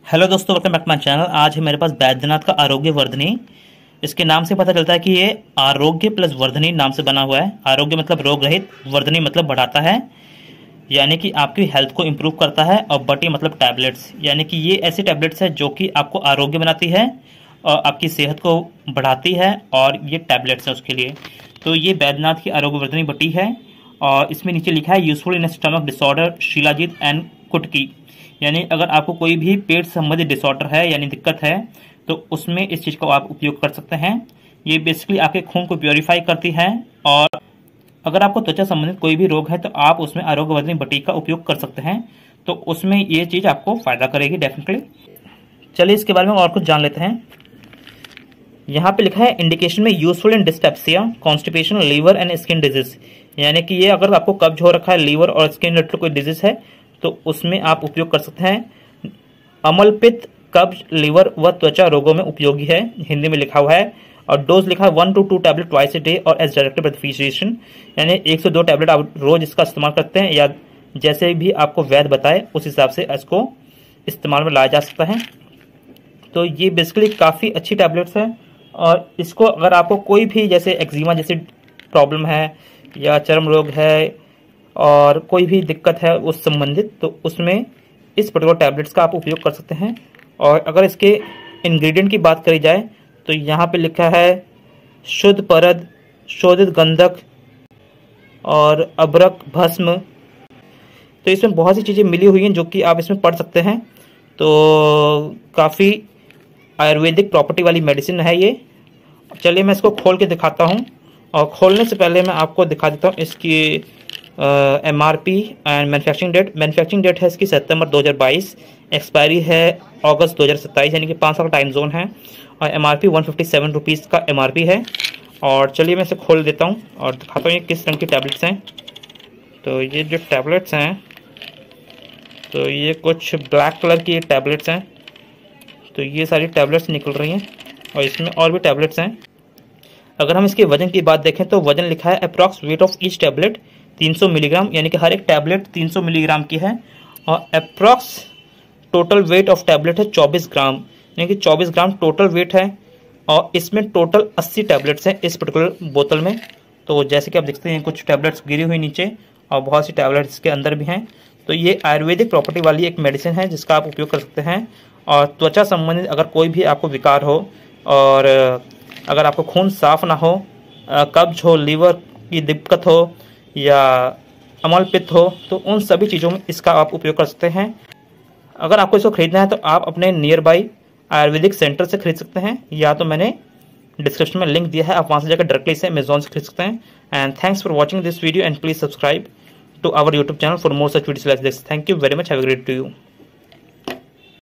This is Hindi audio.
हेलो दोस्तों, welcome back to my channel. आज है मेरे पास बैद्यनाथ का आरोग्य वर्धनी। इसके नाम से पता चलता है कि ये आरोग्य प्लस वर्धनी नाम से बना हुआ है। आरोग्य मतलब रोग रहित, वर्धनी मतलब बढ़ाता है, यानी कि आपकी हेल्थ को इम्प्रूव करता है। और बटी मतलब टैबलेट्स, यानी कि ये ऐसी टैबलेट्स है जो कि आपको आरोग्य बनाती है और आपकी सेहत को बढ़ाती है। और ये टैबलेट्स है उसके लिए। तो ये बैद्यनाथ की आरोग्य वर्धनी बटी है और इसमें नीचे लिखा है useful in stomach disorder shilajit and कुटकी। यानी अगर आपको कोई भी पेट संबंधित डिसऑर्डर है यानी दिक्कत है तो उसमें इस चीज़ का आप उपयोग कर सकते हैं। ये बेसिकली आपके खून को प्योरीफाई करती है। और अगर आपको त्वचा संबंधित कोई भी रोग है तो आप उसमें आरोग्य वर्धनी बटी का उपयोग कर सकते हैं। तो उसमें ये चीज़ आपको फायदा करेगी डेफिनेटली। चलिए इसके बारे में और कुछ जान लेते हैं। यहाँ पे लिखा है इंडिकेशन में useful in dyspepsia, constipation, liver and skin disease. यानी कि ये अगर आपको कब्ज हो रखा है, लीवर और स्किन रिलेटेड कोई डिजीज है तो उसमें आप उपयोग कर सकते हैं। अम्ल पित्त, कब्ज, लीवर व त्वचा रोगों में उपयोगी है, हिंदी में लिखा हुआ है। और डोज लिखा है 1 to 2 tablet twice a day और as directed by the physician. यानी 1 से 2 टैबलेट आप रोज इसका इस्तेमाल करते हैं या जैसे भी आपको वैद्य बताए उस हिसाब से इसको इस्तेमाल में लाया जा सकता है। तो ये बेसिकली काफ़ी अच्छी टैबलेट्स है। और इसको अगर आपको कोई भी जैसे एक्जिमा जैसी प्रॉब्लम है या चर्म रोग है और कोई भी दिक्कत है उस संबंधित, तो उसमें इस पर्टिकुलर टैबलेट्स का आप उपयोग कर सकते हैं। और अगर इसके इंग्रेडिएंट की बात करी जाए तो यहाँ पे लिखा है शुद्ध परद, शोधित गंधक और अबरक भस्म। तो इसमें बहुत सी चीज़ें मिली हुई हैं जो कि आप इसमें पढ़ सकते हैं। तो काफ़ी आयुर्वेदिक प्रॉपर्टी वाली मेडिसिन है ये। चलिए मैं इसको खोल के दिखाता हूँ। और खोलने से पहले मैं आपको दिखा देता हूँ इसकी MRP and manufacturing date. Manufacturing date है इसकी सितंबर 2022, एक्सपायरी है अगस्त 2027, यानी कि 5 साल का टाइम जोन है। और MRP 157 रुपीज़ का MRP है। और चलिए मैं इसे खोल देता हूँ और दिखाता हूँ ये किस रंग की टैबलेट्स हैं। तो ये जो टैबलेट्स हैं तो ये कुछ ब्लैक कलर की टैबलेट्स हैं। तो ये सारी टैबलेट्स निकल रही हैं और इसमें और भी टैबलेट्स हैं। अगर हम इसके वजन की बात देखें तो वजन लिखा है approx weight of each tablet 300 milligram, यानी कि हर एक टैबलेट 300 मिलीग्राम की है। और approx total weight of tablet है 24 ग्राम, यानी कि 24 ग्राम टोटल वेट है। और इसमें टोटल 80 टैबलेट्स हैं इस पर्टिकुलर बोतल में। तो जैसे कि आप देखते हैं कुछ टैबलेट्स गिरी हुई नीचे और बहुत सी टैबलेट्स के अंदर भी हैं। तो ये आयुर्वेदिक प्रॉपर्टी वाली एक मेडिसिन है जिसका आप उपयोग कर सकते हैं। और त्वचा संबंधित अगर कोई भी आपको विकार हो और अगर आपको खून साफ ना हो, कब्ज हो, लीवर की दिक्कत हो या अम्ल पित्त हो, तो उन सभी चीज़ों में इसका आप उपयोग कर सकते हैं। अगर आपको इसको खरीदना है तो आप अपने नियर बाई आयुर्वेदिक सेंटर से खरीद सकते हैं, या तो मैंने डिस्क्रिप्शन में लिंक दिया है, आप वहाँ से जाकर डायरेक्टली इसे अमेजोन से खरीद सकते हैं। And thanks for watching this video and please subscribe to our YouTube channel for more such videos like this. Thank you very much. Have a great day to you.